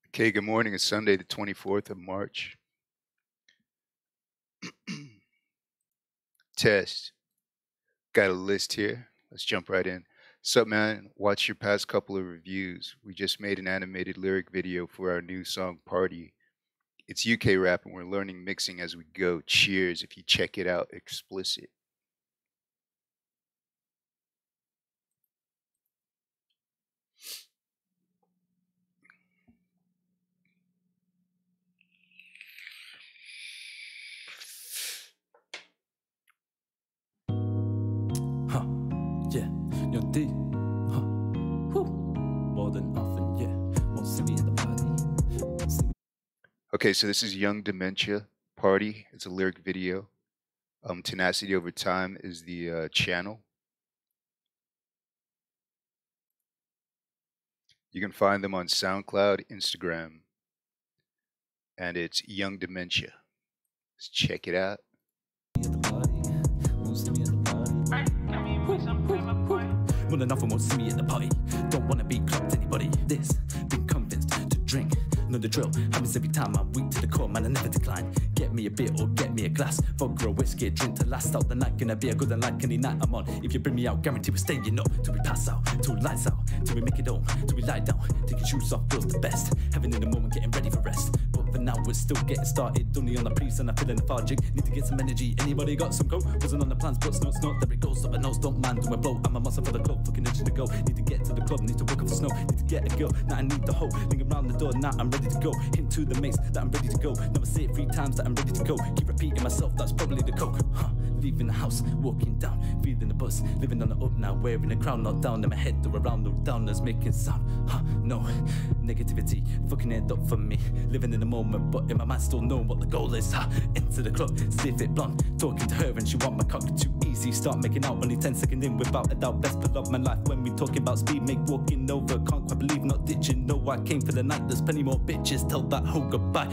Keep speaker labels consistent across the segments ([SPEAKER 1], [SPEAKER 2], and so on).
[SPEAKER 1] Okay, good morning. It's Sunday, the 24th of March. Test. Got a list here. Let's jump right in. Sup, man? Watch your past couple of reviews. We just made an animated lyric video for our new song, Party. It's UK rap, and we're learning mixing as we go. Cheers if you check it out explicit.
[SPEAKER 2] Huh, yeah, young D, huh, whew, more than often, yeah, won't see me in the party, won't see me.
[SPEAKER 1] Okay, so this is Young Dementia, Party. It's a lyric video. Tenacity Over Time is the channel. You can find them on SoundCloud, Instagram, and it's Young Dementia. Let's check it out.
[SPEAKER 2] At the party, won't see me at the party. More than often won't see me at the party. Don't wanna be clocked anybody. This, been convinced to drink. Know the drill, happens every time I'm weak to the core, man, I never decline. Get me a beer or get me a glass, vodka or whiskey, a drink to last out the night. Gonna be a good and like any night I'm on. If you bring me out, guarantee we're staying up till we pass out, till we lights out, till we make it home, till we lie down. Taking shoes off feels the best. Having in the moment, getting ready for rest. But for now, we're still getting started. Only on the pre's and I'm feeling lethargic. Need to get some energy. Anybody got some coke? Wasn't on the plans, but snort, there it goes. Up a nose, don't mind, do a blow. I'm a muscle for the club, fucking itching to go. Need to get to the club, need to wake up for snow. Need to get a girl, now I need the hoe. Linger around the door, now I'm ready to go. Hint to the mates that I'm ready to go. Never say it 3 times that I'm ready to go. Keep repeating myself, that's probably the coke. Leaving the house, walking down, feeling the buzz. Living on the up now, wearing a crown, not down. In my head, or around, no downers, making sound. No negativity, fucking it up for me. Living in the moment, but in my mind still know what the goal is. Enter the club, see if it blonde. Talking to her and she want my cock too easy. Start making out only 10 seconds in without a doubt. Best pull of my life when we talking about speed. Make walking over, can't quite believe not ditching. No, I came for the night, there's plenty more bitches. Tell that hoe goodbye.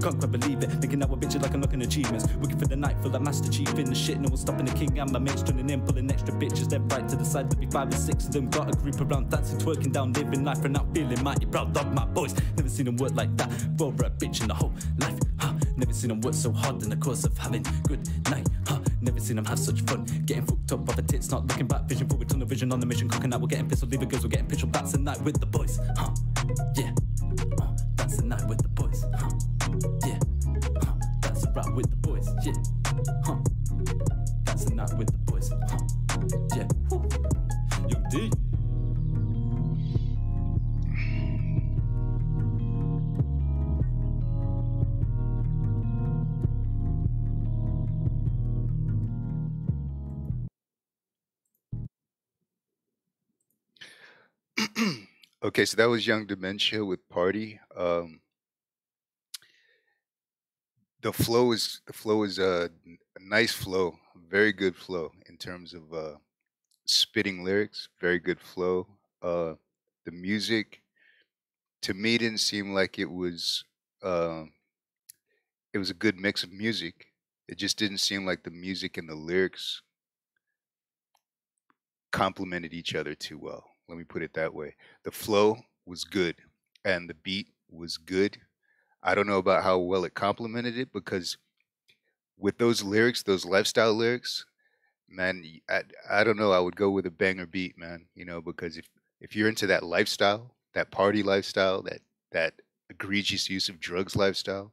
[SPEAKER 2] Can't quite believe it, thinking that we're bitches like I'm looking achievements. Working for the night, feel like Master Chief in the shit. No one's stopping the king and my mates turning in, pulling extra bitches. They're right to the side, there'll be 5 or 6 of them. Got a group around dancing, twerking down, living life and out feeling mighty proud of my boys. Never seen them work like that for a bitch in the whole life. Never seen them work so hard in the course of having good night. Never seen them have such fun, getting fucked up off the tits, not looking back. Vision forward, tunnel vision on the mission. Cooking out, we're getting pissed. Leaving girls, we're getting pissed. That's the night with the boys. Yeah. That's the night with the boys. Yeah. That's a rap with the boys. Yeah. That's the night with the boys. Yeah. Young D.
[SPEAKER 1] Okay, so that was Young Dementia with Party. The flow is a nice flow, very good flow in terms of spitting lyrics. Very good flow. The music to me didn't seem like uh, it was a good mix of music. It just didn't seem like the music and the lyrics complemented each other too well. Let me put it that way. The flow was good and the beat was good. I don't know about how well it complemented it because with those lyrics, those lifestyle lyrics, man, I don't know. I would go with a banger beat, man. You know, because if you're into that lifestyle, that party lifestyle, that egregious use of drugs lifestyle,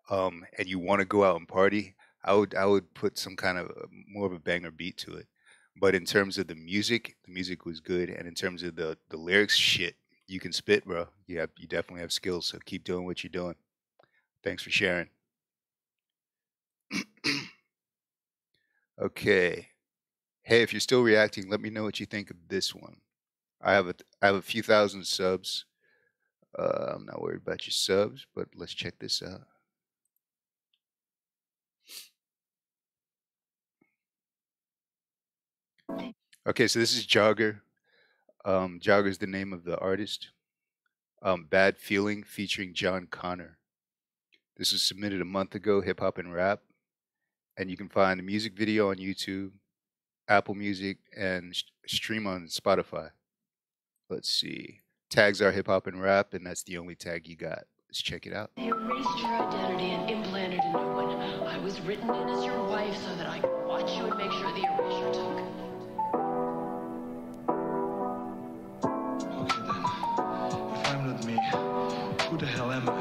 [SPEAKER 1] and you want to go out and party, I would put some kind of more of a banger beat to it. But in terms of the music was good, and in terms of the lyrics, shit, you can spit, bro. You definitely have skills. So keep doing what you're doing. Thanks for sharing. Okay. Hey, if you're still reacting, let me know what you think of this one. I have a few thousand subs. I'm not worried about your subs, but let's check this out. Okay, so this is Jogger. Jogger is the name of the artist. Bad Feeling featuring John Connor. This was submitted a month ago, hip hop and rap, and you can find the music video on YouTube, Apple Music, and stream on Spotify. Let's see. Tags are hip hop and rap, and that's the only tag you got. Let's check it out.
[SPEAKER 3] They erased your identity and implanted a new one. I was written in as your wife so that I could watch you and make sure the erasure took.
[SPEAKER 4] Okay then, if I'm not me, who the hell am I?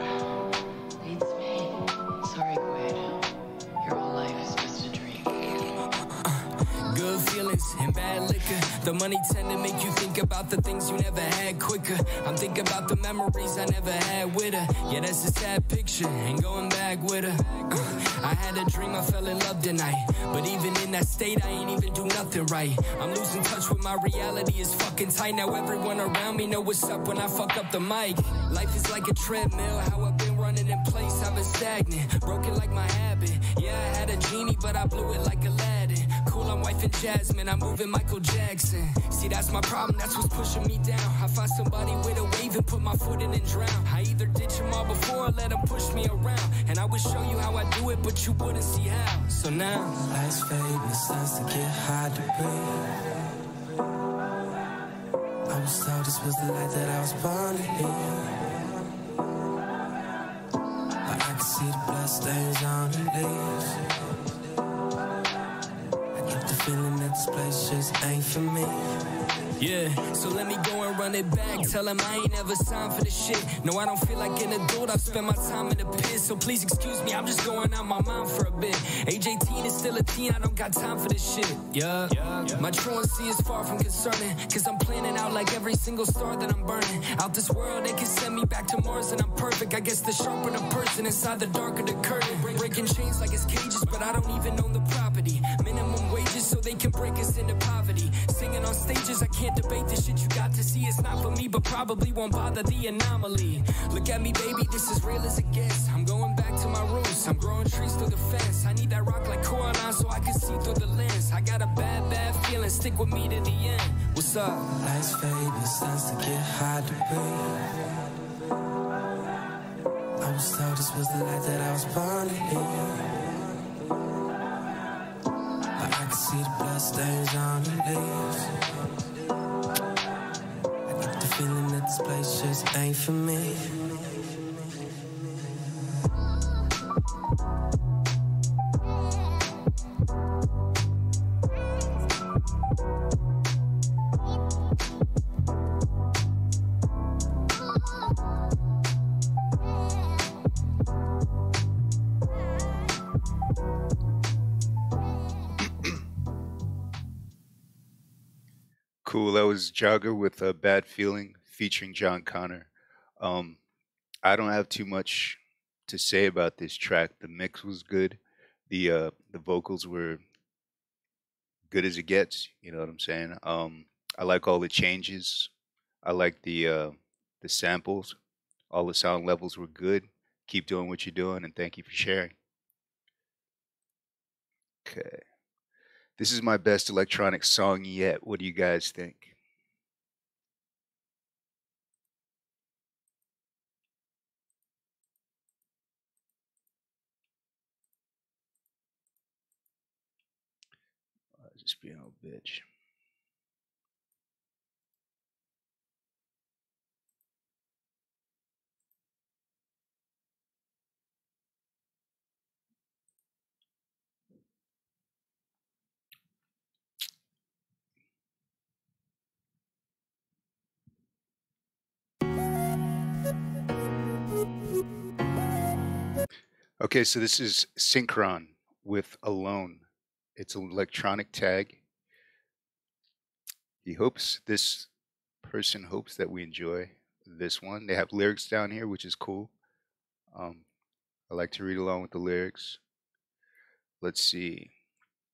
[SPEAKER 3] It's me. Sorry, Quaid. Your whole life is just a dream.
[SPEAKER 2] Good feelings and bad liquor. The money tend to make you think about the things you never had quicker. I'm thinking about the memories I never had with her. Yeah, that's a sad picture, ain't going back with her. I had a dream I fell in love tonight, but even in that state I ain't even do nothing right. I'm losing touch with my reality, is fucking tight. Now everyone around me know what's up when I fuck up the mic. Life is like a treadmill, how I've been running in place, I've been stagnant, broken like my habit. Yeah, I had a genie, but I blew it like Aladdin. Cool, I'm wifing Jasmine, I'm moving Michael Jackson. See, that's my problem, that's what's pushing me down. I find somebody with a wave and put my foot in and drown. I either ditch them all before or let them push me around. And I would show you how I do it, but you wouldn't see how. So now,
[SPEAKER 5] lights fade and it starts to get hard to breathe. I was told this was the light that I was born to hear. But I can see the blood stains on the leaves. I get the feeling that this place just ain't for me.
[SPEAKER 2] yeah, so let me go and run it back. Tell him I ain't ever signed for this shit. No, I don't feel like an adult, I've spent my time in the pit. So please excuse me, I'm just going out my mind for a bit. Age 18 is still a teen, I don't got time for this shit. Yeah, my truancy is far from concerning, cause I'm planning out like every single star that I'm burning. Out this world, they can send me back to Mars and I'm perfect. I guess the sharper the person, inside the darker the curtain. Breaking chains like it's cages, but I don't even own the property. Minimum wages so they can break us into poverty. Singing on stages, I can't debate the shit you got to see. It's not for me, but probably won't bother the anomaly. Look at me, baby, this is real as it gets. I'm going back to my roots, I'm growing trees through the fence. I need that rock like Coraline so I can see through the lens. I got a bad, bad feeling, stick with me to the end. What's up?
[SPEAKER 5] Lights fade and it starts to get hard to breathe. I was told this was the light that I was born to hear. But I can see the blood stains on the leaves. I get the feeling that this place just ain't for me.
[SPEAKER 1] Cool. That was Juggler with a Bad Feeling featuring John Connor. I don't have too much to say about this track. The mix was good. The vocals were good as it gets. You know what I'm saying? I like all the changes. I like the samples. All the sound levels were good. Keep doing what you're doing, and thank you for sharing. Okay. This is my best electronic song yet. What do you guys think? Just being a little bitch. Okay, so this is Synchron with Alone. It's an electronic tag. This person hopes that we enjoy this one. They have lyrics down here, which is cool. I like to read along with the lyrics. Let's see.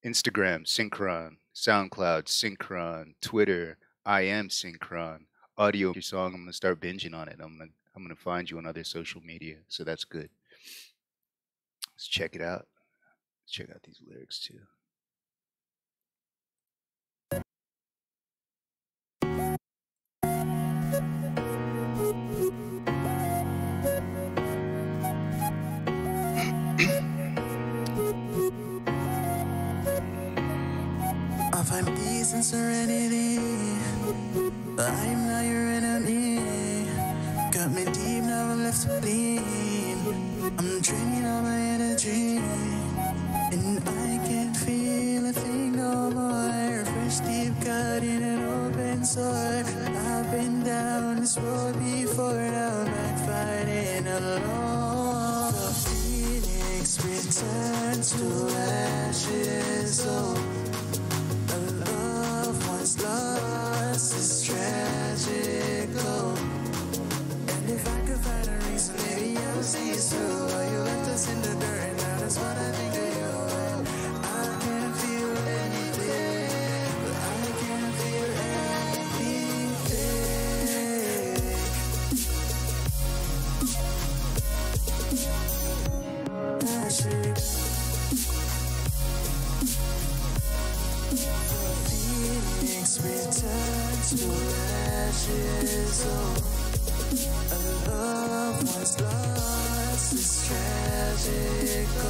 [SPEAKER 1] Instagram, Synchron. SoundCloud, Synchron. Twitter, I am Synchron. Audio, your song, I'm going to start binging on it. I'm gonna find you on other social media, so that's good. Let's check it out. Let's check out these lyrics too.
[SPEAKER 5] I find peace and serenity. I am not your enemy. cut me deep, now I'm left to bleed. I'm draining all my energy, and I can't feel a thing no more. A fresh deep cut in an open sore. I've been down this road before, now I'm back fighting alone. The phoenix returns to ashes. Oh, a love once lost is tragic. Oh, and if I could find a reason, maybe I would see it through. Oh, you left us in the dirt, and now that's what I think of you. I can't feel anything, but I can't feel anything. Ashes. Phoenix returns to ashes. Oh, a love once lost is tragic. Oh,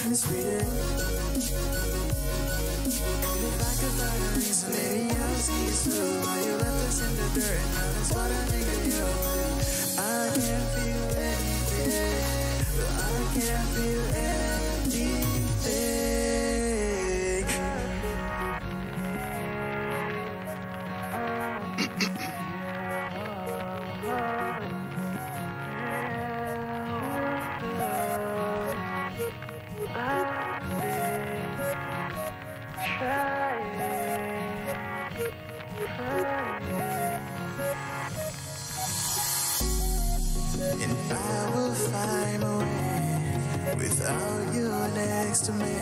[SPEAKER 5] it's reading. And if I could find a reason, maybe I'll see it through. Why you left us in the dirt, and now that's what I think of you. I can't feel anything, but I can't feel anything. And I will find a way without you next to me.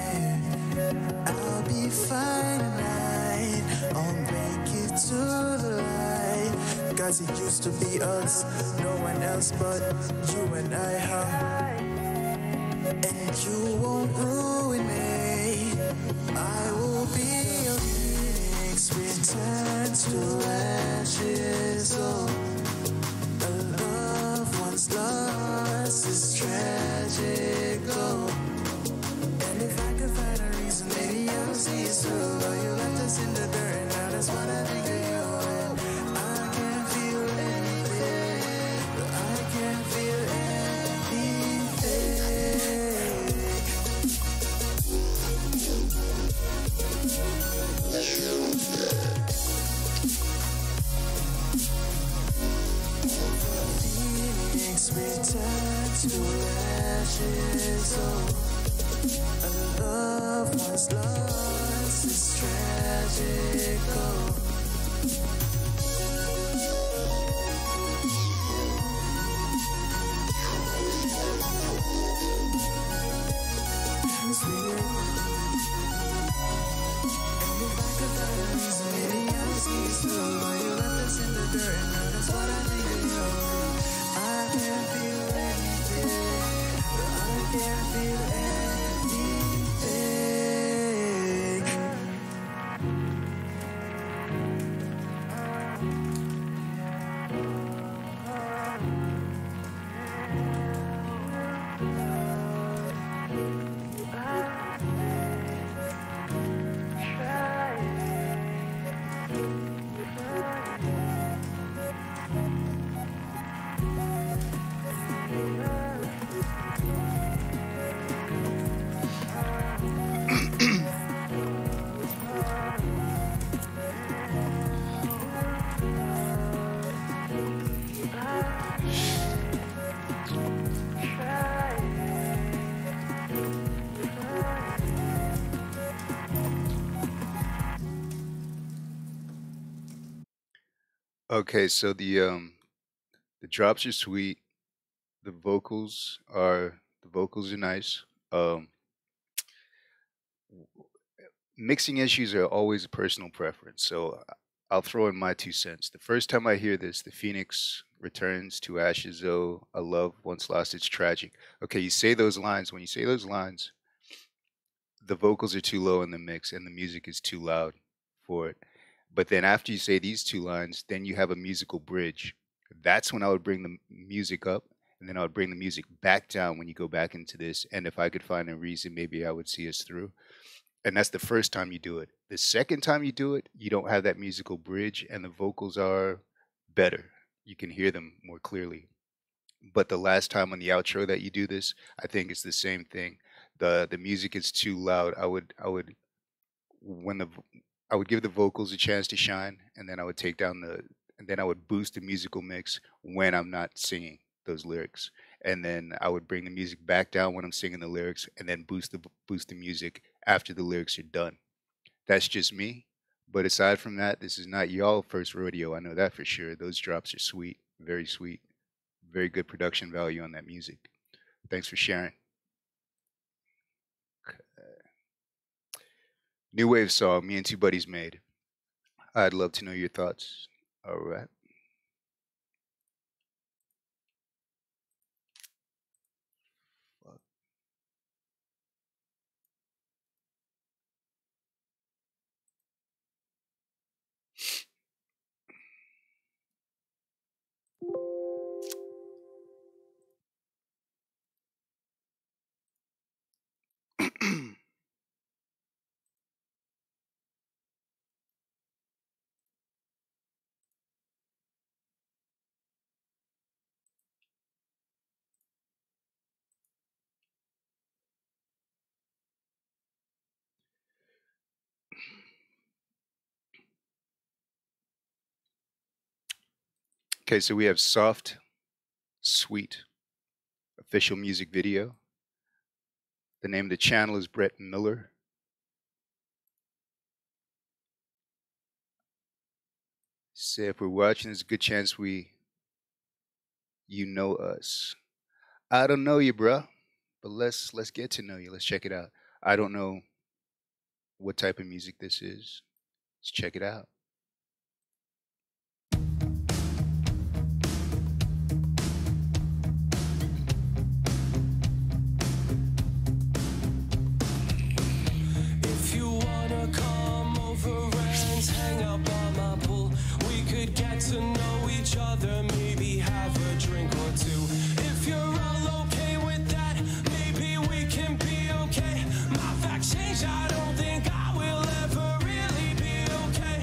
[SPEAKER 5] I'll be fine tonight. I'll make it to the light. Cause it used to be us, no one else but you and I, huh? And you won't ruin me. I will be a phoenix, returns to ashes. Oh, a love once lost is tragic. Oh, and if I could find a reason, maybe I'll see it through. Oh, you left us in the dirt, and now that's what I think of you. And I can't feel anything, but I can't feel anything. Phoenix returns to ashes. Oh, a love once lost is tragic. Oh, it's real. And if I could find a reason, maybe I'll see it through. Why you left us in the dirt, and now that's what I think of you. I can't feel anything, but I can't feel
[SPEAKER 1] Okay, so the drops are sweet. The vocals are nice. Um, Mixing issues are always a personal preference, so I'll throw in my 2 cents. The first time I hear this, the phoenix returns to ashes, though a love once lost, it's tragic. Okay, you say those lines. When you say those lines, the vocals are too low in the mix and the music is too loud for it. But then after you say these two lines, then you have a musical bridge. That's when I would bring the music up, and then I would bring the music back down when you go back into this. And if I could find a reason, maybe I would see us through. And that's the first time you do it. The second time you do it, you don't have that musical bridge, and the vocals are better. You can hear them more clearly. But the last time on the outro that you do this, I think it's the same thing. The music is too loud. When the I would give the vocals a chance to shine, and then I would take down and then I would boost the musical mix when I'm not singing those lyrics, and then I would bring the music back down when I'm singing the lyrics, and then boost the music after the lyrics are done. That's just me. But aside from that, this is not y'all first rodeo. I know that for sure. Those drops are sweet, very sweet, very good production value on that music. Thanks for sharing. New wave song, me and two buddies made. I'd love to know your thoughts. All right. Okay, so we have Soft, Sweet, official music video. The name of the channel is Brett Miller. So if we're watching, there's a good chance you know us. I don't know you, bruh, but let's get to know you. Let's check it out. I don't know what type of music this is. Let's check it out.
[SPEAKER 6] If you wanna come over and hang out by my pool, we could get to know each other, maybe have a drink or two. If you're all okay with that, maybe we can be okay. My facts change, I don't think I will ever really be okay.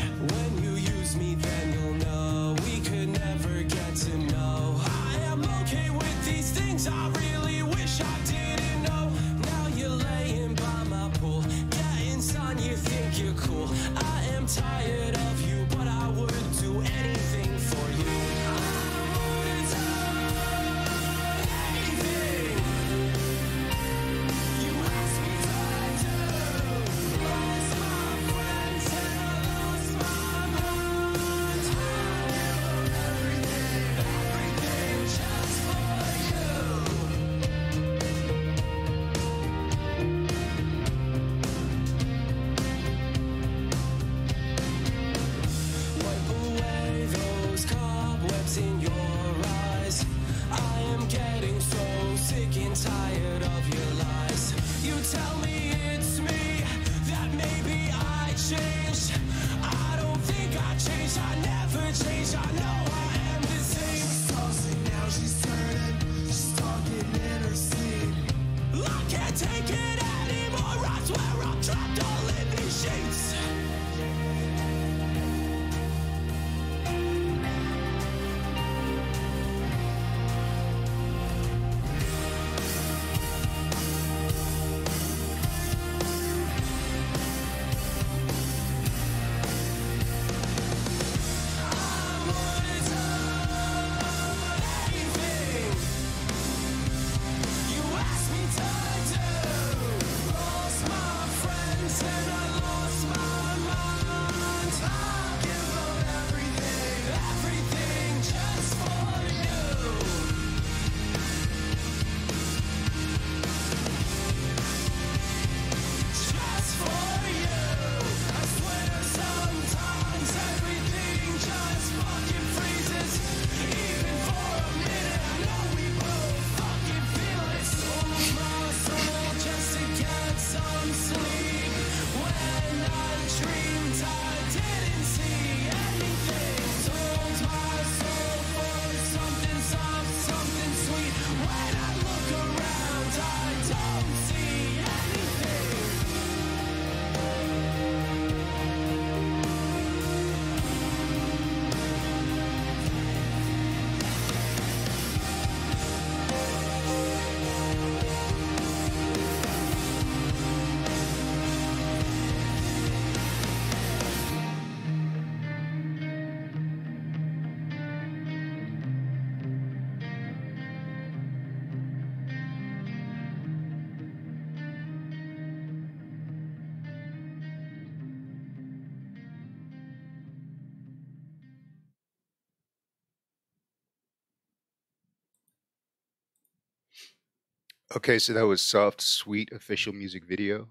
[SPEAKER 1] Okay, so that was Soft Sweet official music video.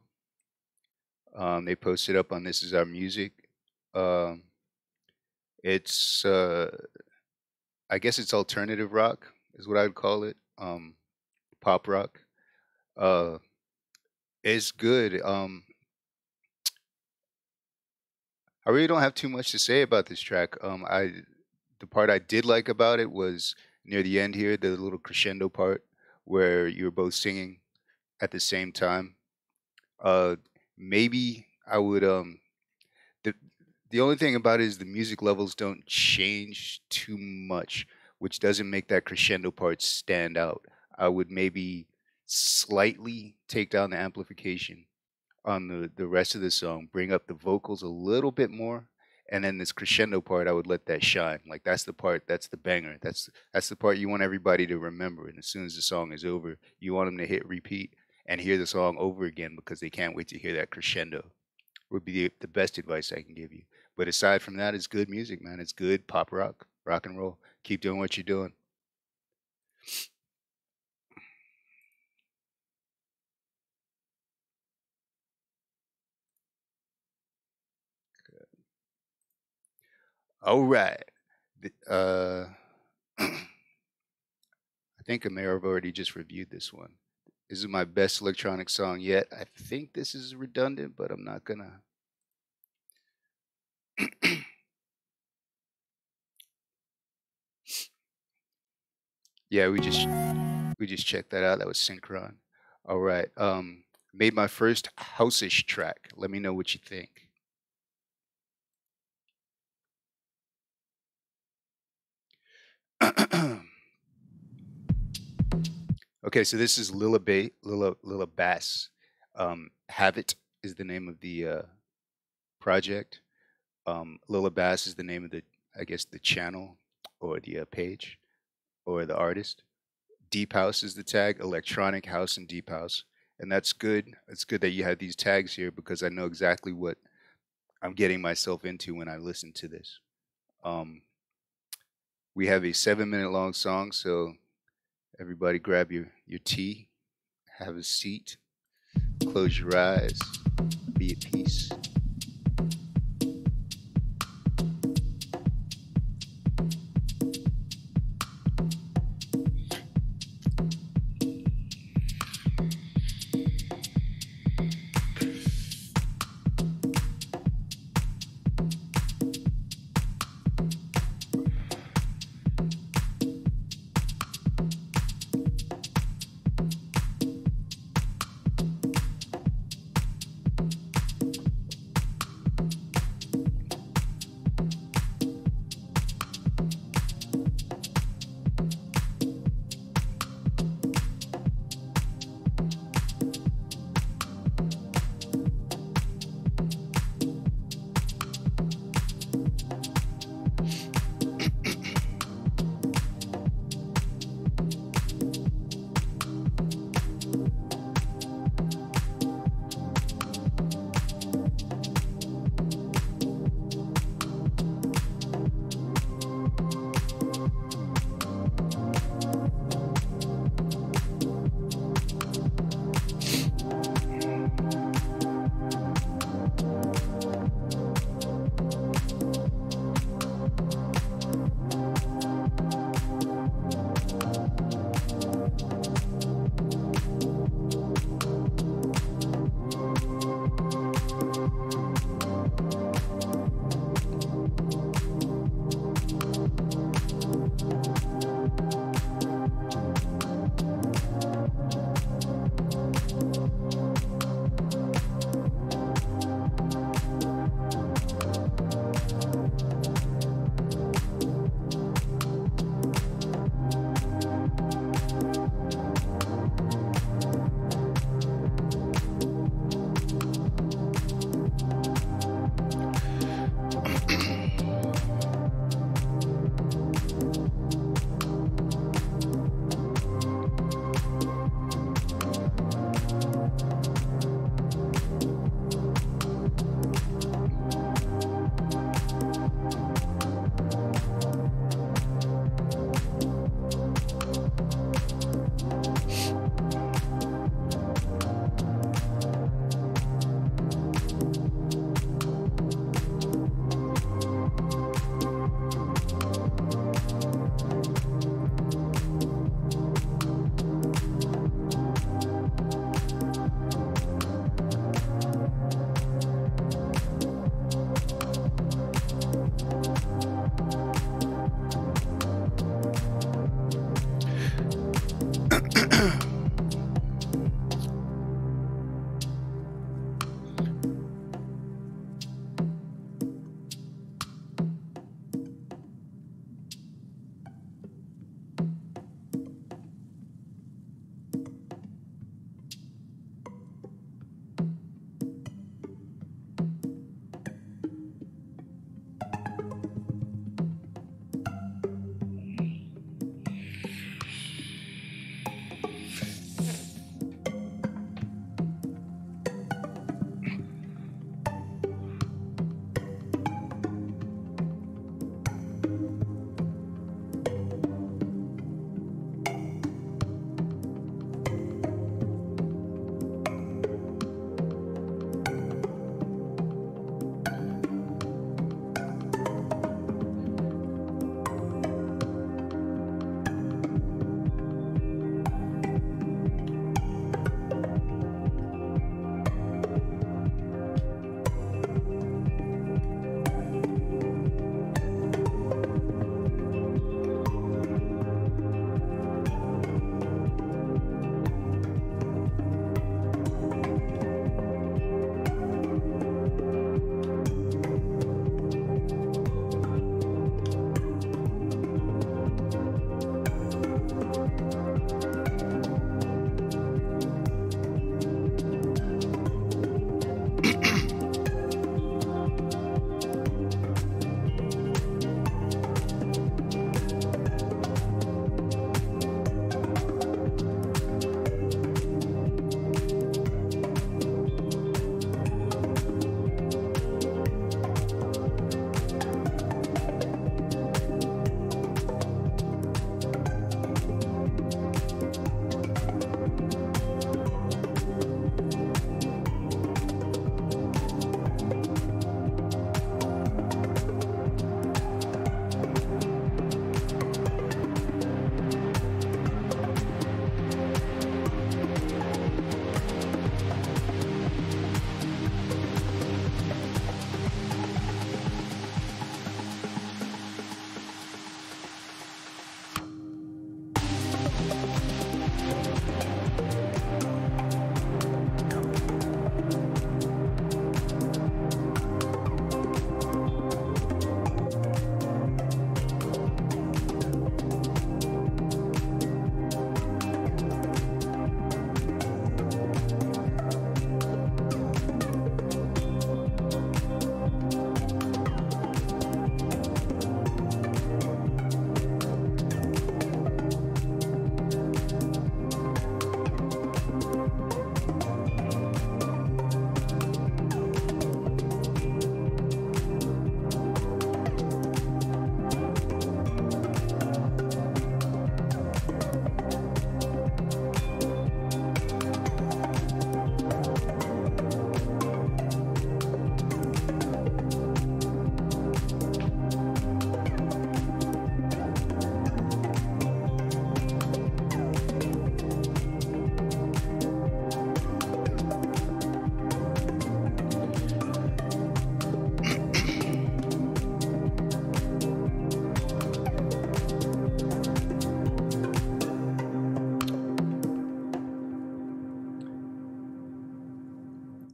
[SPEAKER 1] They posted up on This Is Our Music. Um, it's I guess it's alternative rock is what I would call it. Pop rock. Uh, it's good. I really don't have too much to say about this track. The part I did like about it was near the end here, the little crescendo part where you're both singing at the same time. Uh, Maybe I would the the only thing about it is the music levels don't change too much, which doesn't make that crescendo part stand out. I would maybe slightly take down the amplification on the rest of the song, bring up the vocals a little bit more, and then this crescendo part, I would let that shine. Like that's the part, that's the banger. That's the part you want everybody to remember. And as soon as the song is over, you want them to hit repeat and hear the song over again because they can't wait to hear that crescendo. Would be the best advice I can give you. But aside from that, it's good music, man. It's good pop rock, rock and roll. Keep doing what you're doing. All right. I think I may have already just reviewed this one. This is my best electronic song yet. I think this is redundant, but I'm not gonna. Yeah, we just checked that out. That was Synchron. All right. Made my first house-ish track. Let me know what you think. Okay, so this is Lila Bass. Have It is the name of the project. Lila Bass is the name of the, I guess, the channel or the page or the artist. Deep House is the tag, electronic house and deep house. And that's good. It's good that you have these tags here because I know exactly what I'm getting myself into when I listen to this. We have a 7-minute long song, so everybody grab your tea, have a seat, close your eyes, be at peace.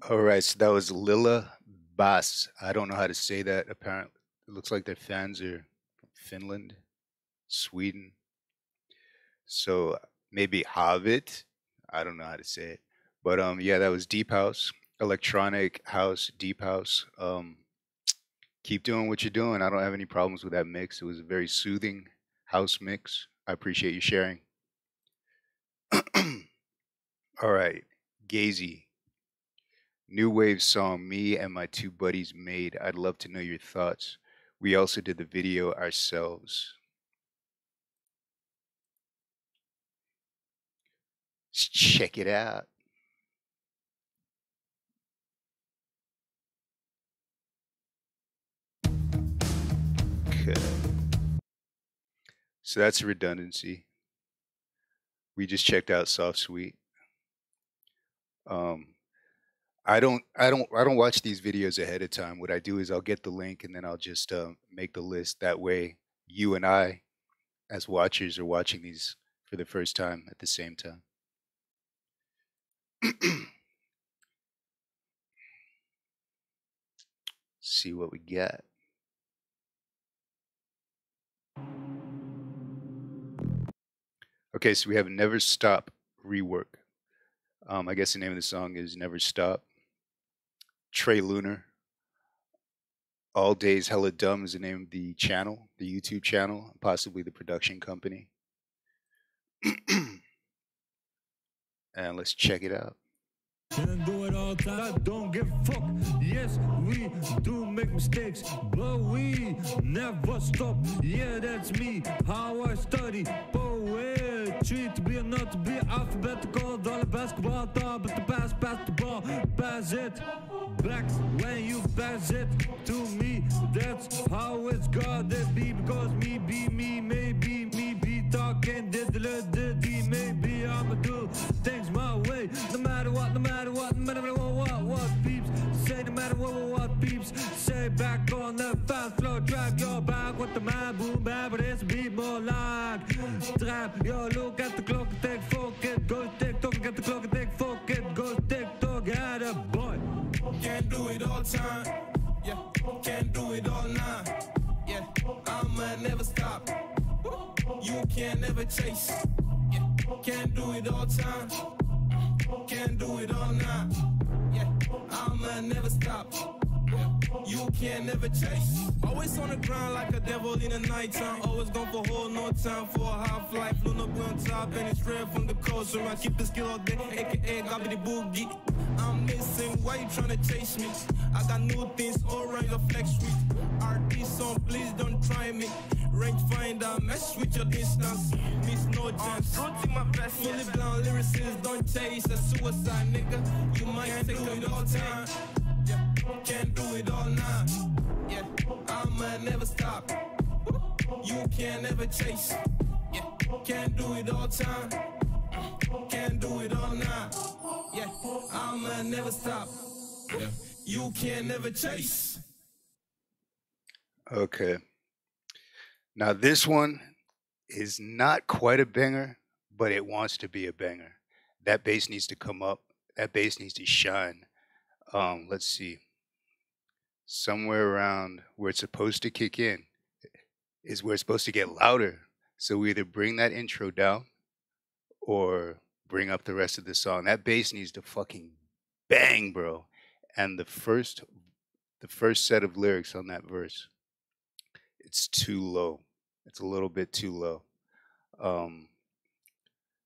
[SPEAKER 1] All right, so that was Lilla Bass. I don't know how to say that. Apparently, it looks like their fans are from Finland, Sweden. So maybe Havit. I don't know how to say it. But yeah, that was deep house, electronic house, deep house. Keep doing what you're doing. I don't have any problems with that mix. It was a very soothing house mix. I appreciate you sharing. All right, Gazy. New wave song me and my two buddies made. I'd love to know your thoughts. We also did the video ourselves. Let's check it out. Okay. So that's a redundancy. We just checked out Soft Suite. I don't watch these videos ahead of time. What I do is I'll get the link and then I'll just make the list. That way, you and I, as watchers, are watching these for the first time at the same time. See what we got. Okay, so we have Never Stop rework. I guess the name of the song is Never Stop. Trey Lunar. All Days Hella Dumb is the name of the channel, the YouTube channel, possibly the production company. And let's check it out.
[SPEAKER 7] Can't do it all the time. I don't give a fuck. Yes, we do make mistakes, but we never stop. Yeah, that's me. How I study poetry to be or not to be alphabetical. Dollar basketball, top, but the pass the ball, pass it back when you pass it to me. That's how it's gotta be because me be me, maybe me be talking. Did maybe I'ma do things my way. No matter what, no matter what, no matter what peeps say, no matter what peeps say. Back on the fast flow, drag your back with the man boom bap, but it's a beat more like trap. Yo, look at the clock and take fuck it, go TikTok, get the clock and take fuck it, go TikTok, had a boy.
[SPEAKER 6] Can't do it all time, yeah. Can't do it all night, yeah. I'ma never stop. You can never chase, yeah. Can't do it all time, can't do it all night, yeah. I'ma never stop. You can never chase. Always on the ground like a devil in the nighttime. Always gone for whole, no time for a half life. Luna boy on top and it's straight from the coast. So I keep the skill all day, aka Gabby the Boogie. I'm missing, why you tryna chase me? I got new things, orange or flex with. RD song, please don't try me. Range finder, mess with your distance. Miss no chance. Fruity my best. Fully blind lyricists, don't chase a suicide, nigga. You might take it all time. Yeah, can't do it all night. Yeah, I'ma never stop. You can never chase. Yeah, can't do it all time. Can't do it all night. Yeah, I'ma never stop. Yeah, you can never chase.
[SPEAKER 1] Okay. Now this one is not quite a banger, but it wants to be a banger. That bass needs to come up. That bass needs to shine. Let's see. Somewhere around where it's supposed to kick in is where it's supposed to get louder. So we either bring that intro down or bring up the rest of the song. That bass needs to fucking bang, bro. And the first set of lyrics on that verse, it's too low. It's a little bit too low.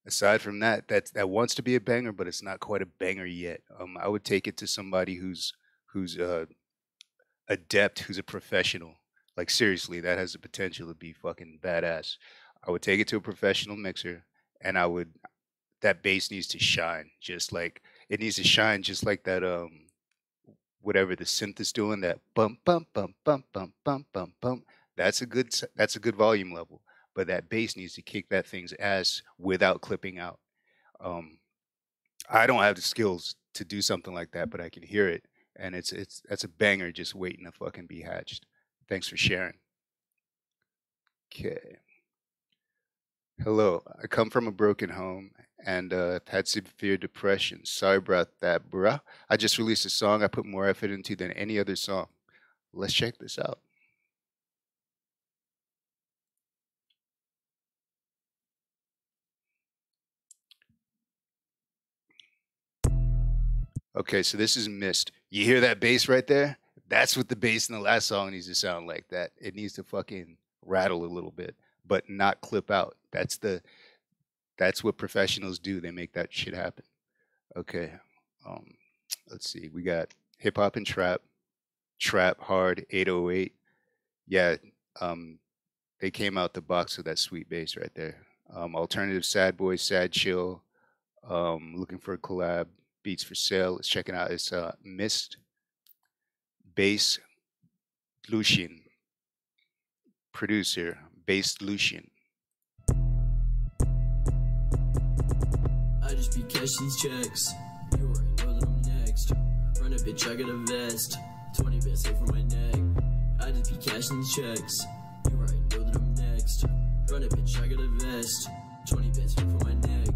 [SPEAKER 1] Aside from that, that wants to be a banger, but it's not quite a banger yet. I would take it to somebody who's adept, who's a professional. Like seriously, that has the potential to be fucking badass. I would take it to a professional mixer, and that bass needs to shine, just like it needs to shine, just like that whatever the synth is doing, that bump bump bump bump bump bump bump bump. That's a good volume level. But that bass needs to kick that thing's ass without clipping out. I don't have the skills to do something like that, but I can hear it, and that's a banger just waiting to fucking be hatched. Thanks for sharing. Okay. Hello, I come from a broken home and had severe depression. Sorry about that, bruh. I just released a song I put more effort into than any other song. Let's check this out. Okay, so this is Mist. You hear that bass right there? That's what the bass in the last song needs to sound like. That it needs to fucking rattle a little bit, but not clip out. That's what professionals do. They make that shit happen. Okay. Um, let's see. We got hip hop and trap hard 808. Yeah, they came out the box with that sweet bass right there. Alternative sad boy, sad chill. Looking for a collab. Beats for sale. Let's check it out. It's Mist Bass Lucian. Producer Bass Lucian.
[SPEAKER 8] I just be cash these checks. You already know that I'm next. Run a bitch, I got a vest. 20 bits safe from my neck. I just be cashing these checks. You already know that I'm next. Run a bitch, I got a vest. 20 bits safe from my neck.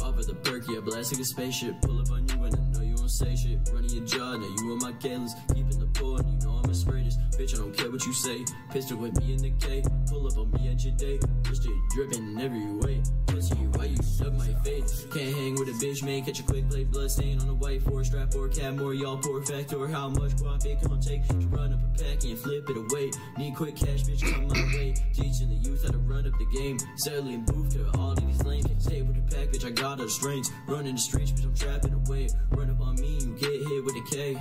[SPEAKER 8] Off of the perk, yeah, blast like a spaceship. Pull up on you and I know you won't say shit. Running your jaw, now you on my K-list. Keeping the pull, and you know I'ma spray this. Bitch, I don't care what you say. Pistol with me in the K. Pull up on me at your day. Just dripping every way. Pussy, why you suck my face? Can't hang with a bitch, man. Catch a quick blade, blood stain on a white four strap or cat more. Y'all poor factor. How much guap it gon' take to run up a pack and flip it away? Need quick cash, bitch, come my way. Teaching the youth how to run up the game. Settling booth to all of these lanes. Stay with the pack, bitch, I got a strength. Running the streets, bitch, I'm trapping away. Run up on me, you get hit with a K.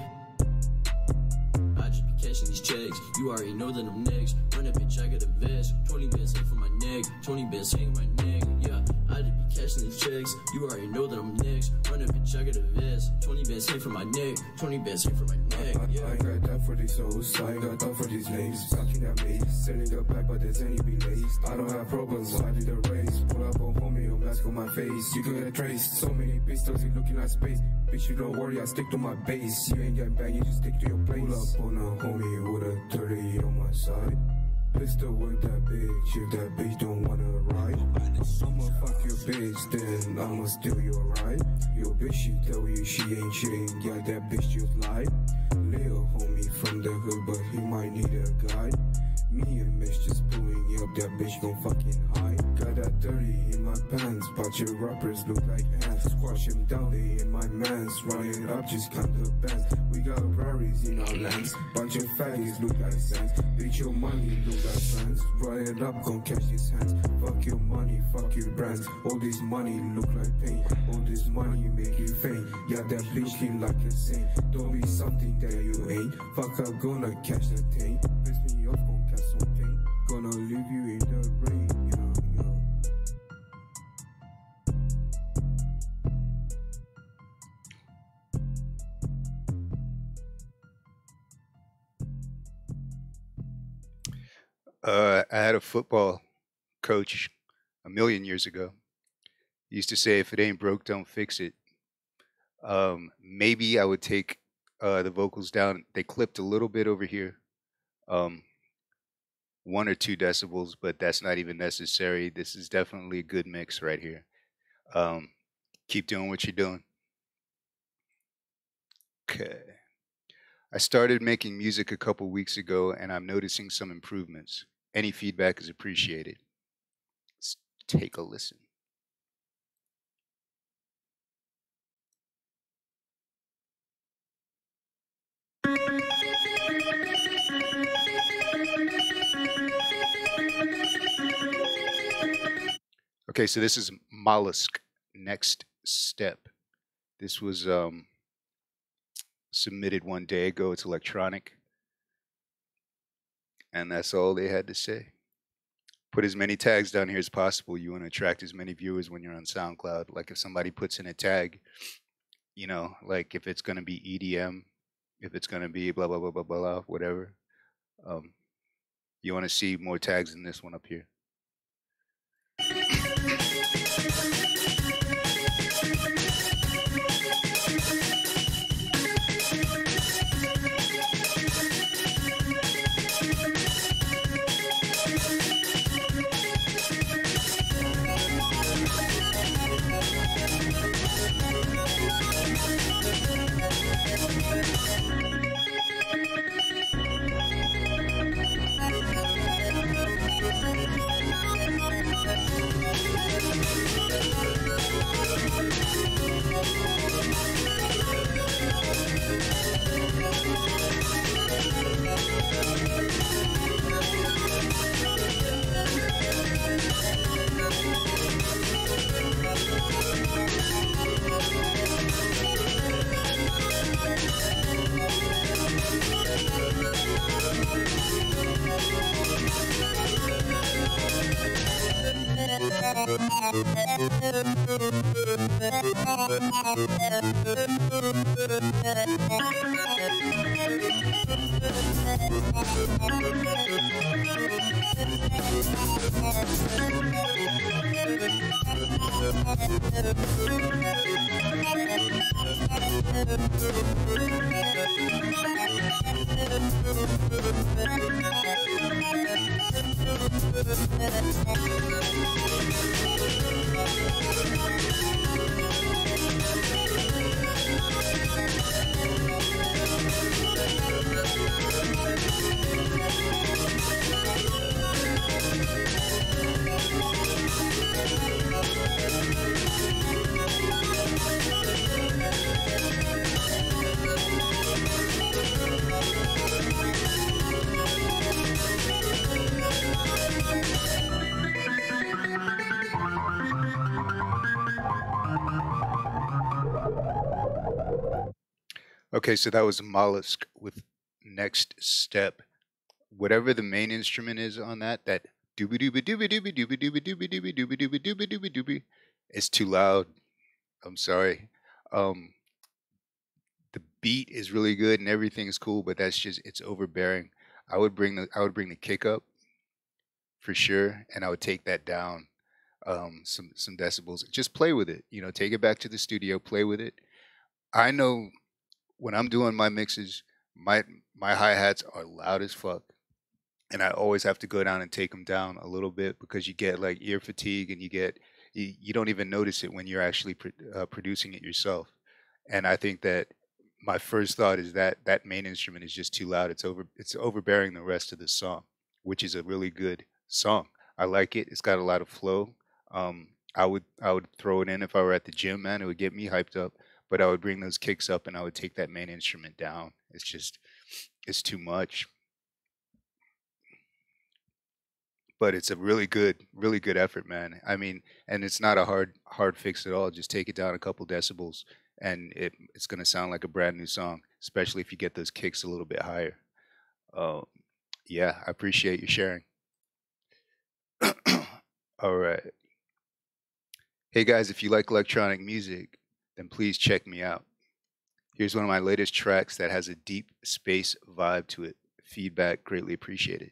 [SPEAKER 8] I just be catching these checks. You already know that I'm next. Run up, bitch, I got a vest. 20 bits hang from my neck. 20 bits hang my neck. Yeah, I just be catching these checks. You already know that I'm next. Run up, bitch, I got a vest. 20 bits hang from my neck. 20 bits hang from my neck. Yeah.
[SPEAKER 9] I got that for these souls. I ain't got that for these names. Talking at me, sending it back, but there's any delays. I don't have problems, so I did a race. Pull up on homie, a mask on my face. You can get a trace. So many pistols, you looking like space. Bitch, you don't worry, I stick to my base. You ain't getting back, you just stick to your place. Pull up on a homie with a 30 on my side. Pistol with that bitch, if that bitch don't wanna ride. I'ma fuck your bitch, then I'ma steal your ride. Your bitch, she tell you she ain't shitting, yeah, that bitch just lied. Little homie from the hood, but he might need a guide. Me and Mitch just pulling up, that bitch gon' fucking hide. Got that 30 in my pants, but your rappers look like ants. Squash him down, they in my mans. Running up, just count the bands. We got Ferraris in our lands. Bunch of faggots look like sands. Bitch, your money look like fans. Running up, gon' catch his hands. Fuck your money, fuck your brands. All this money look like pain. All this money make you faint. Yeah, that bitch looking like a saint. Don't be something that you ain't. Fuck, I'm gonna catch the thing. Piss me off, gon' catch some pain. Gonna leave you in the rain. Yeah, yeah.
[SPEAKER 1] I had a football coach a million years ago. He used to say, if it ain't broke, don't fix it. Maybe I would take the vocals down. They clipped a little bit over here, 1 or 2 decibels, but that's not even necessary. This is definitely a good mix right here. Keep doing what you're doing. Okay. I started making music a couple weeks ago, and I'm noticing some improvements. Any feedback is appreciated. Let's take a listen. Okay, so this is Mollusc, Next Step. This was submitted one day ago. It's electronic. And that's all they had to say. Put as many tags down here as possible. You want to attract as many viewers when you're on SoundCloud. Like if somebody puts in a tag, you know, like if it's going to be EDM, if it's going to be blah, blah, blah, blah, blah, whatever. You want to see more tags than this one up here. Okay, so that was mollusc with next step. Whatever the main instrument is on that, that doobie doobie doobie doobie doobie doobie doobie doobie doobie doobie doobie doobie doobie, it's too loud. I'm sorry. Um, the beat is really good and everything is cool, but that's just it's overbearing. I would bring the kick up for sure, and I would take that down some decibels. Just play with it. You know, take it back to the studio, play with it. I know when I'm doing my mixes, my my hi hats are loud as fuck, and I always have to go down and take them down a little bit because you get like ear fatigue, and you don't even notice it when you're actually producing it yourself. And I think that my first thought is that that main instrument is just too loud. It's overbearing the rest of the song, which is a really good song. I like it. It's got a lot of flow. I would throw it in if I were at the gym, man. It would get me hyped up. But I would bring those kicks up and I would take that main instrument down. It's too much. But it's a really good effort, man. I mean, and it's not a hard fix at all. Just take it down a couple decibels, and it's gonna sound like a brand new song, especially if you get those kicks a little bit higher. Uh, yeah, I appreciate you sharing. All right. Hey guys, if you like electronic music, then please check me out. Here's one of my latest tracks that has a deep space vibe to it. Feedback greatly appreciated.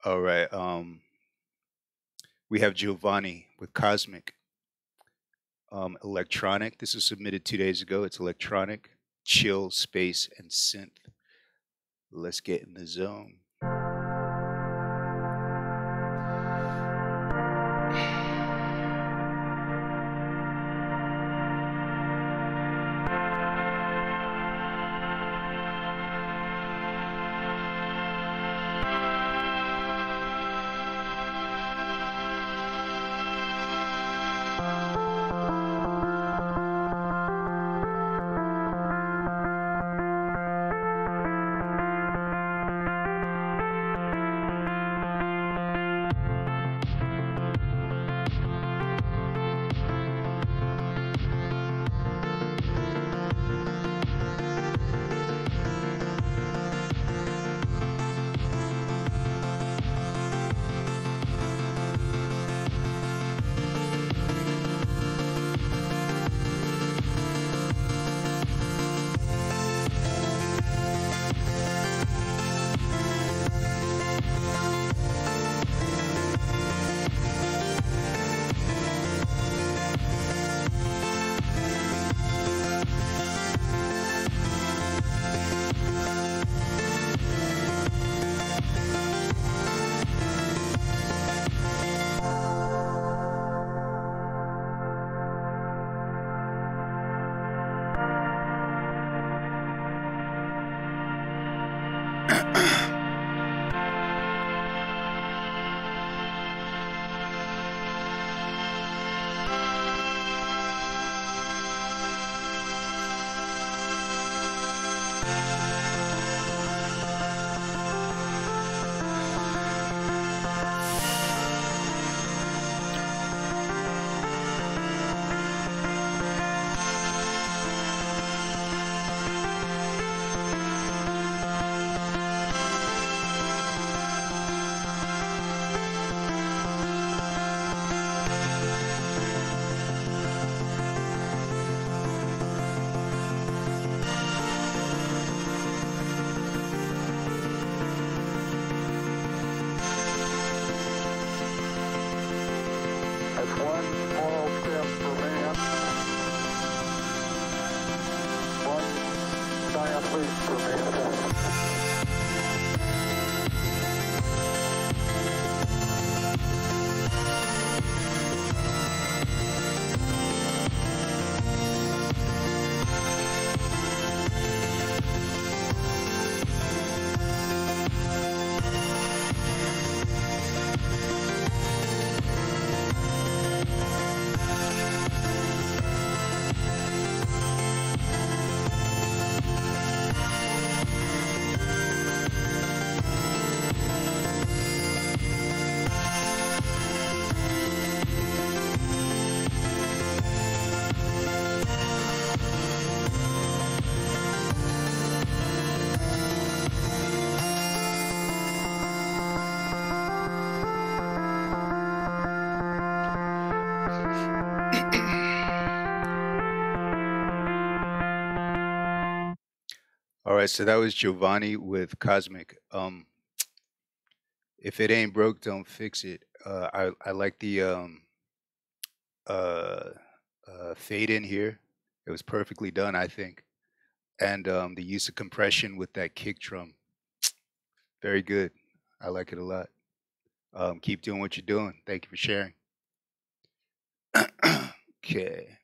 [SPEAKER 1] All right. We have Giovanni with Cosmic. Electronic. This was submitted 2 days ago. It's electronic, chill, space, and synth. Let's get in the zone. All right, so that was Giovanni with Cosmic. If it ain't broke, don't fix it. I like the uh, fade in here. It was perfectly done, I think, and the use of compression with that kick drum, very good. I like it a lot. Keep doing what you're doing. Thank you for sharing. Okay.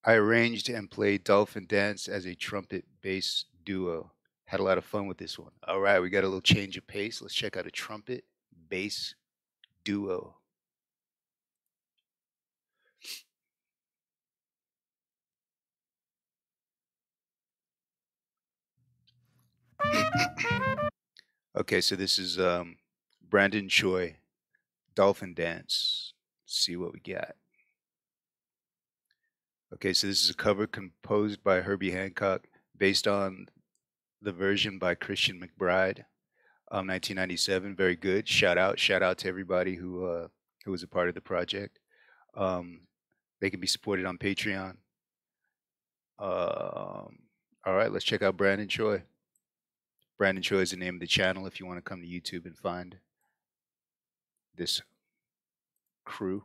[SPEAKER 1] I arranged and played Dolphin Dance as a trumpet bass duo. Had a lot of fun with this one. All right, we got a little change of pace. Let's check out a trumpet bass duo. Okay, so this is Brandon Choi, Dolphin Dance. See what we got. Okay, so this is a cover composed by Herbie Hancock based on the version by Christian McBride, 1997. Very good. Shout out to everybody who was a part of the project. They can be supported on Patreon. All right, let's check out Brandon Choi. Brandon Choi is the name of the channel if you want to come to YouTube and find this crew.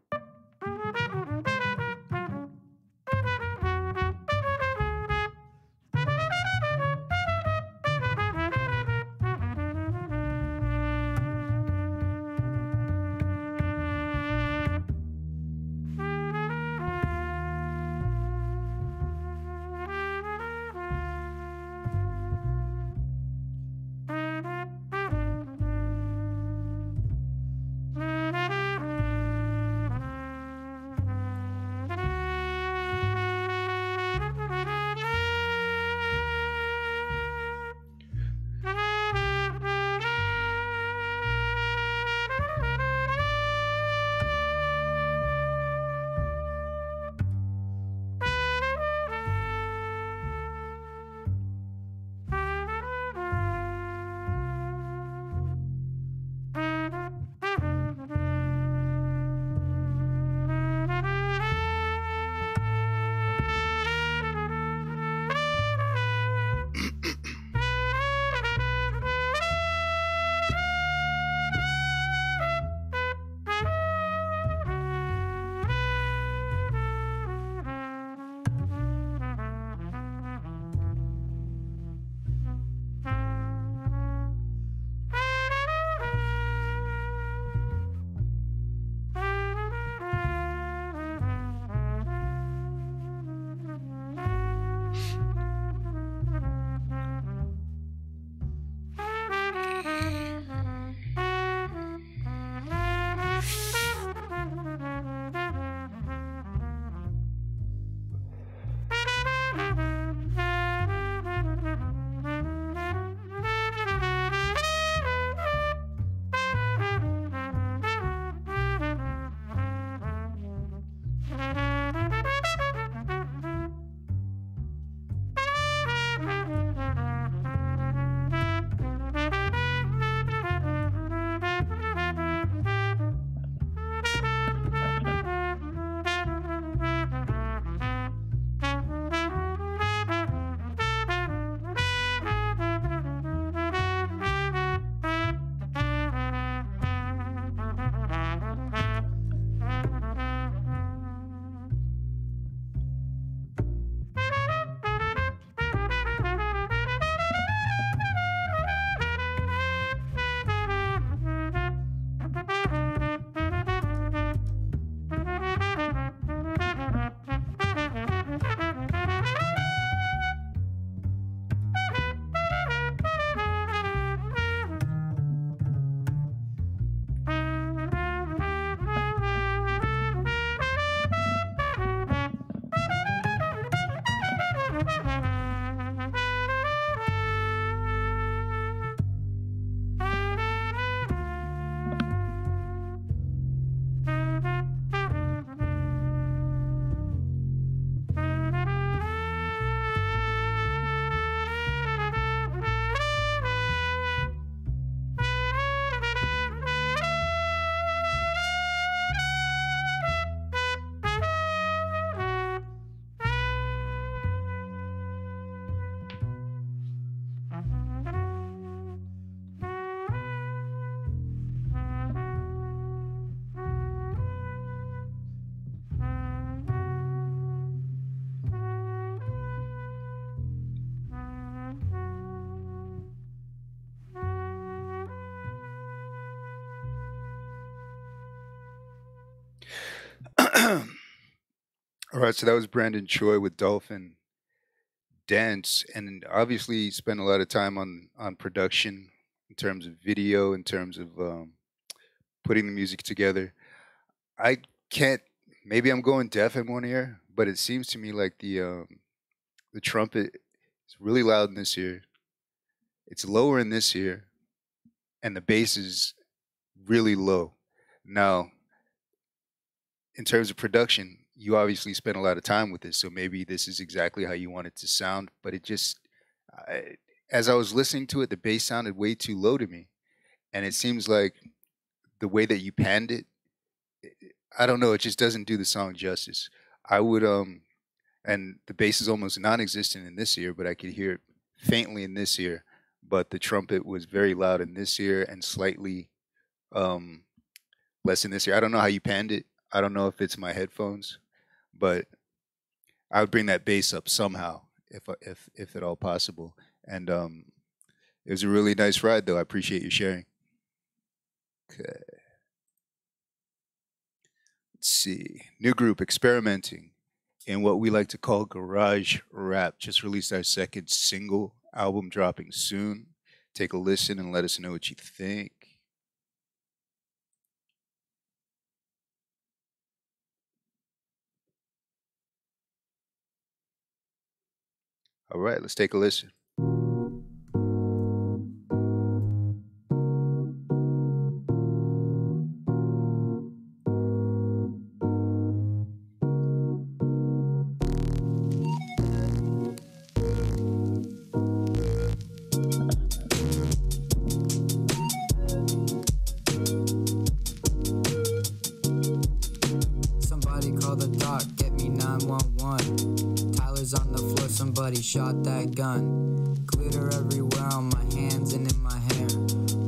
[SPEAKER 1] All right, so that was Brandon Choi with Dolphin Dance, and obviously he spent a lot of time on production in terms of video, in terms of putting the music together. I can't. Maybe I'm going deaf in one ear, but it seems to me like the trumpet is really loud in this ear. It's lower in this ear, and the bass is really low. Now, in terms of production, you obviously spent a lot of time with this, so maybe this is exactly how you want it to sound. But it just, I, as I was listening to it, the bass sounded way too low to me, and it seems like the way that you panned it, I don't know, it just doesn't do the song justice. I would and the bass is almost non-existent in this ear, but I could hear it faintly in this ear. But the trumpet was very loud in this ear and slightly um, less in this ear. I don't know how you panned it. I don't know if it's my headphones, but I would bring that bass up somehow, if at all possible. And it was a really nice ride, though. I appreciate you sharing. Okay. Let's see. New group experimenting in what we like to call garage rap. Just released our second single, album dropping soon. Take a listen and let us know what you think. All right, let's take a listen.
[SPEAKER 10] Somebody call the doc, get me 911. Tyler's on the floor, somebody shot that gun. Glitter everywhere on my hands and in my hair.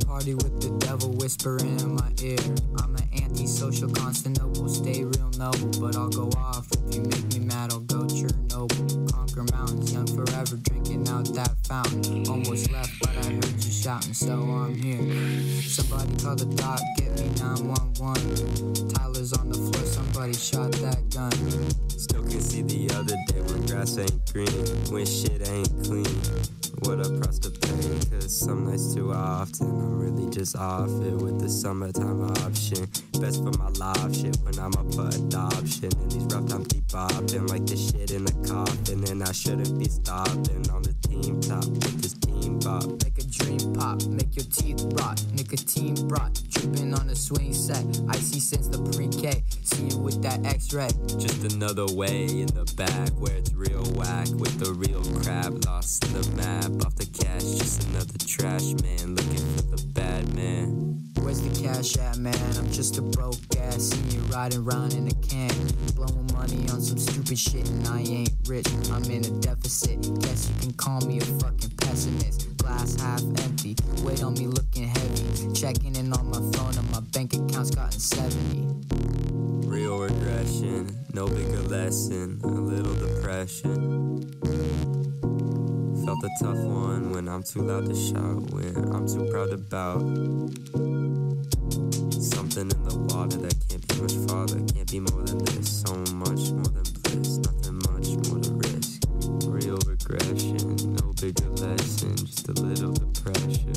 [SPEAKER 10] Party with the devil whispering in my ear. I'm an antisocial Constantinople, stay real noble. But I'll go off if you make me mad, I'll go Chernobyl. Conquer mountains, young forever, drinking out that fountain. Almost left, but I heard you shouting, so I'm here. Somebody call the doc, get me 911. Tyler's on the floor, somebody shot that gun.
[SPEAKER 11] Still can see the other day when grass ain't green, when shit ain't clean. What a price to pay, cause some nights too often I'm really just off it with the summertime option. Best for my live shit when I'm up for adoption. And these rough times keep bopping like the shit in the coffin. And I shouldn't be stopping on the team top with this team bop.
[SPEAKER 10] Make a dream pop, make your teeth rot. Nicotine brought, tripping on a swing set. Icy since the pre-K, see you with that x-ray.
[SPEAKER 11] Just another way in the back where it's real whack with the real crab. Lost in the map off the cash, just another trash man looking for the bad man.
[SPEAKER 10] Where's the cash at, man? I'm just a broke ass. See me riding around in a can, blowing money on some stupid shit, and I ain't rich. I'm in a deficit. Guess you can call me a fucking pessimist. Glass half empty, weight on me looking heavy. Checking in on my phone and my bank account's gotten 70.
[SPEAKER 11] Real regression, no bigger lesson, a little depression. Felt a tough one when I'm too loud to shout, when I'm too proud about something in the water that can't be much farther, can't be more than this, so much more than bliss, nothing much more to risk. Real regression, no bigger lesson, just a little depression.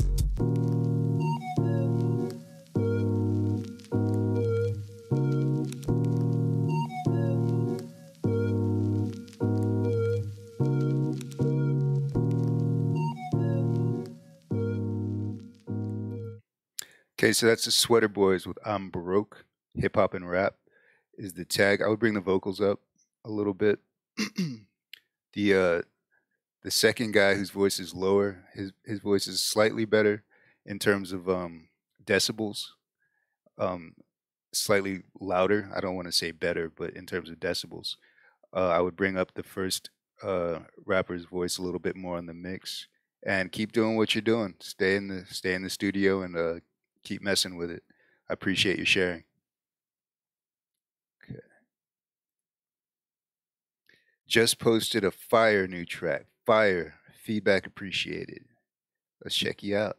[SPEAKER 1] Okay, so that's the Sweater Boys with I'm Baroque. Hip hop and rap is the tag. I would bring the vocals up a little bit. The second guy whose voice is lower, his voice is slightly better in terms of decibels. Slightly louder. I don't want to say better, but in terms of decibels, I would bring up the first rapper's voice a little bit more on the mix, and keep doing what you're doing. Stay in the studio and keep messing with it. I appreciate you sharing. Okay. Just posted a fire new track. Fire. Feedback appreciated. Let's check you out.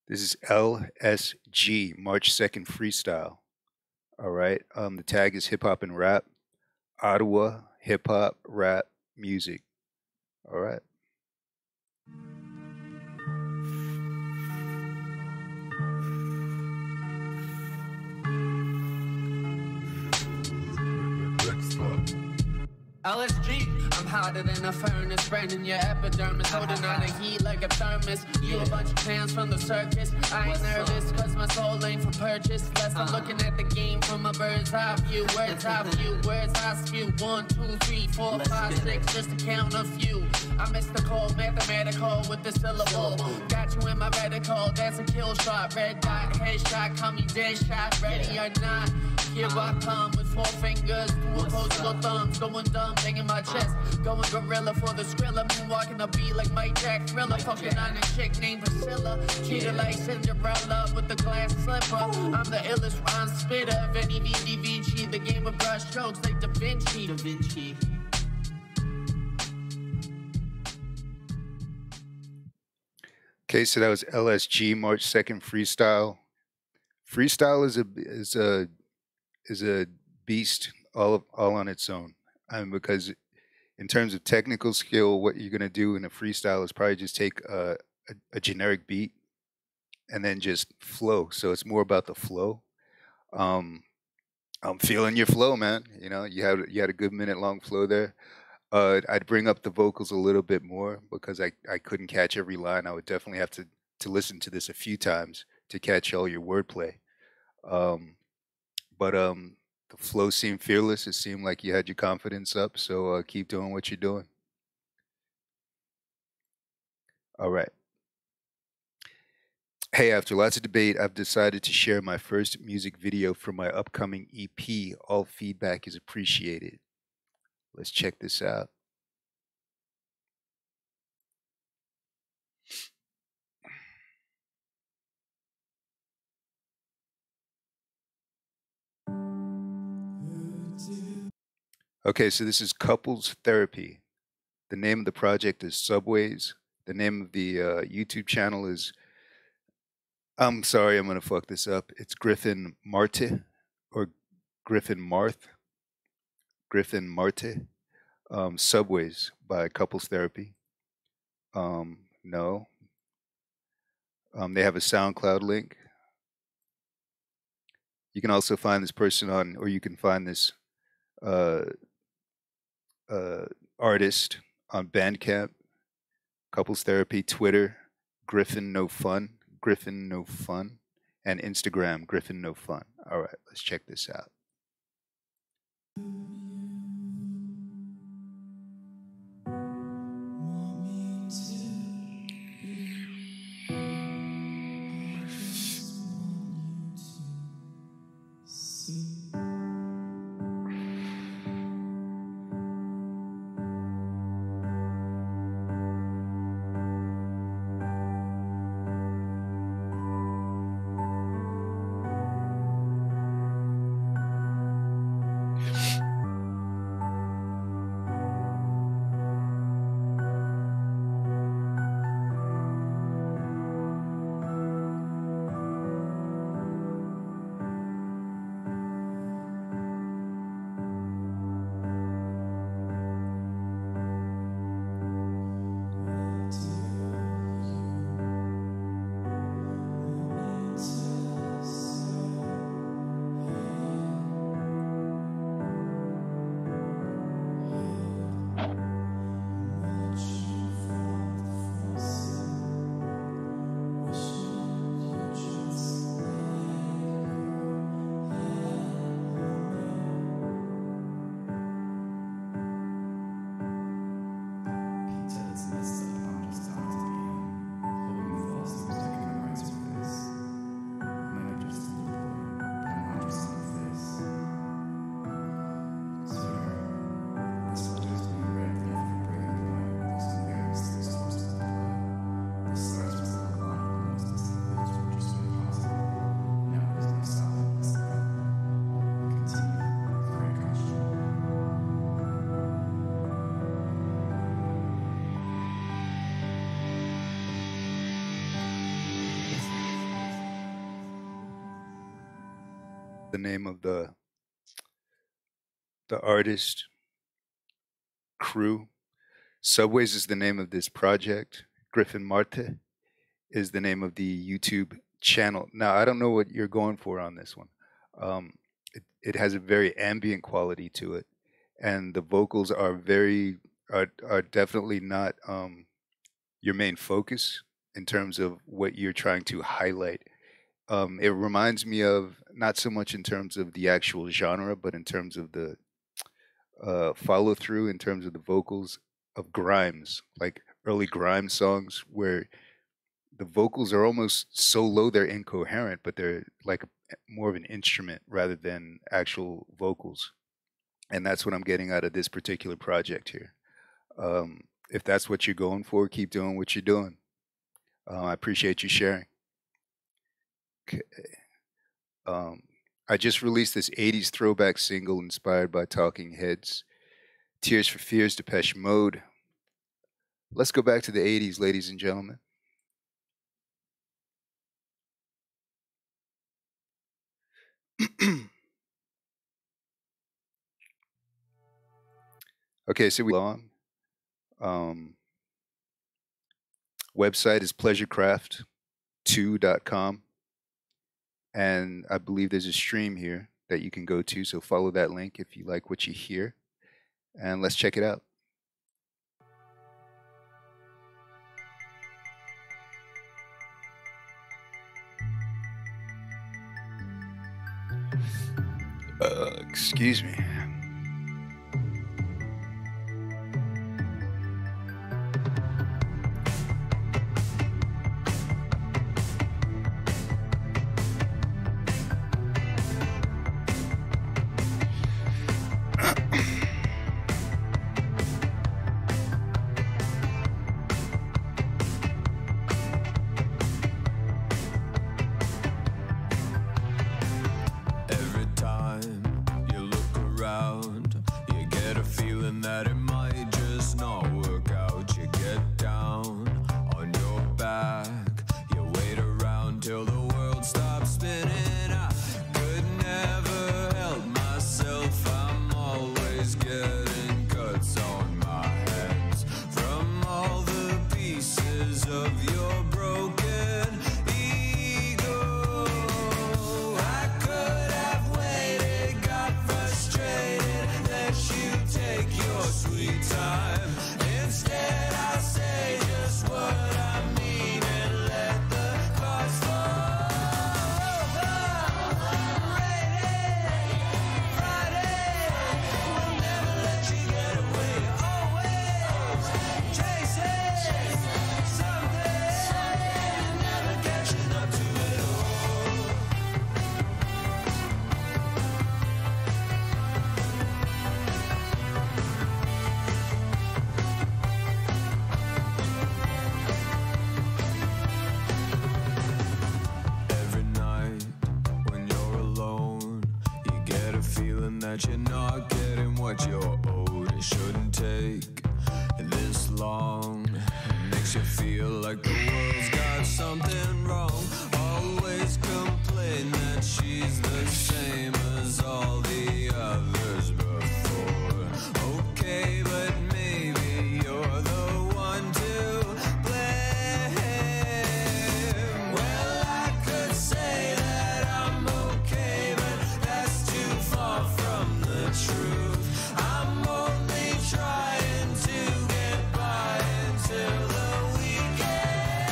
[SPEAKER 1] This is LSG, March 2nd freestyle. All right. The tag is hip hop and rap. Ottawa hip hop rap music. All right.
[SPEAKER 12] LSG, I'm hotter than a furnace, burning your epidermis, holding on to heat like a thermos. You a bunch of clowns from the circus. I ain't nervous, cause my soul ain't for purchase. Less I'm looking at the game from a bird's eye view. Words I spew. 1, 2, 3, 4, 5, 6, just to count a few. I missed the call, mathematical with the syllable. Got you in my reticle, that's a kill shot. Red dot, headshot, call me dead shot, ready or not. Here I come with 4 fingers, 2 opposable thumbs, going dumb, banging my chest, going gorilla for the skrilla, moonwalking the beat like Mike Jack Thriller, fucking on a chick named Priscilla, treated like Cinderella with the glass slipper. I'm the illest rhyme spitter of any VDVG, the game of brush strokes like Da Vinci.
[SPEAKER 1] Okay, so that was LSG, March 2nd freestyle. Freestyle is a beast all on its own. Because in terms of technical skill, what you're gonna do in a freestyle is probably just take a generic beat and then just flow. So it's more about the flow. I'm feeling your flow, man. You know, you had a good minute-long flow there. I'd bring up the vocals a little bit more because I couldn't catch every line. I would definitely have to listen to this a few times to catch all your wordplay. But the flow seemed fearless. It seemed like you had your confidence up. So keep doing what you're doing. All right. Hey, after lots of debate, I've decided to share my first music video for my upcoming EP. All feedback is appreciated. Let's check this out. Okay, so this is Couples Therapy. The name of the project is Subways. The name of the YouTube channel is, I'm sorry, I'm going to fuck this up. It's Griffin Marte or Griffin Marth. Griffin Marte. Subways by Couples Therapy. No. They have a SoundCloud link. You can also find this person on, or you can find this artist on Bandcamp, Couples Therapy, Twitter, Griffin No Fun, and Instagram, Griffin No Fun. All right, let's check this out. the name of the artist crew. Subways is the name of this project. Griffin Marte is the name of the YouTube channel. Now, I don't know what you're going for on this one. It has a very ambient quality to it, and the vocals are definitely not your main focus in terms of what you're trying to highlight. It reminds me of, not so much in terms of the actual genre, but in terms of the follow through, in terms of the vocals of Grimes, like early Grimes songs, where the vocals are almost so low they're incoherent, but they're like more of an instrument rather than actual vocals. And that's what I'm getting out of this particular project here. If that's what you're going for, keep doing what you're doing. I appreciate you sharing. Okay. I just released this 80s throwback single inspired by Talking Heads. Tears for Fears, Depeche Mode. Let's go back to the 80s, ladies and gentlemen. Okay, so we on. Website is pleasurecraft2.com. And I believe there's a stream here that you can go to. So follow that link if you like what you hear. And let's check it out. Excuse me.
[SPEAKER 6] that you're not getting what you're owed. It shouldn't take this long. It makes you feel like the world's got something wrong. Always complain that she's the same as all the others before. Okay, but maybe you're the one to blame. Well, I could say that I'm okay, but that's too far from the truth. I'm only trying to get by until the weekend.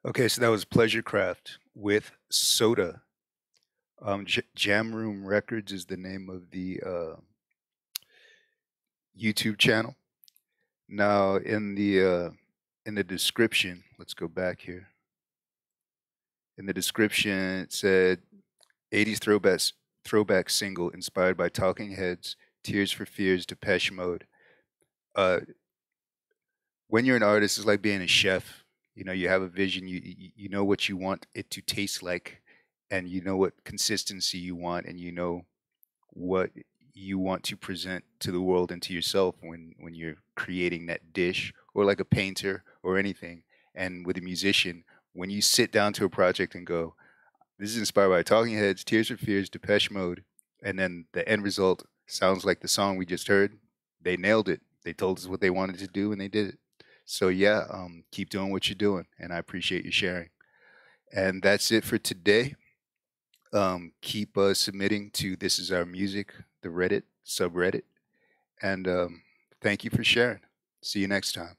[SPEAKER 1] Okay, so that was Pleasure Craft with Soda. Jam Room Records is the name of the YouTube channel. Now, in the description, let's go back here. In the description, it said 80s throwback single inspired by Talking Heads, Tears for Fears, Depeche Mode. When you're an artist, it's like being a chef. You know, you have a vision, you know what you want it to taste like, and you know what consistency you want, and you know what you want to present to the world and to yourself when you're creating that dish, or like a painter or anything. And with a musician, when you sit down to a project and go, this is inspired by Talking Heads, Tears for Fears, Depeche Mode, and then the end result sounds like the song we just heard, they nailed it. They told us what they wanted to do and they did it. So yeah, keep doing what you're doing, and I appreciate you sharing. And that's it for today. Keep submitting to This Is Our Music, the Reddit subreddit, and thank you for sharing. See you next time.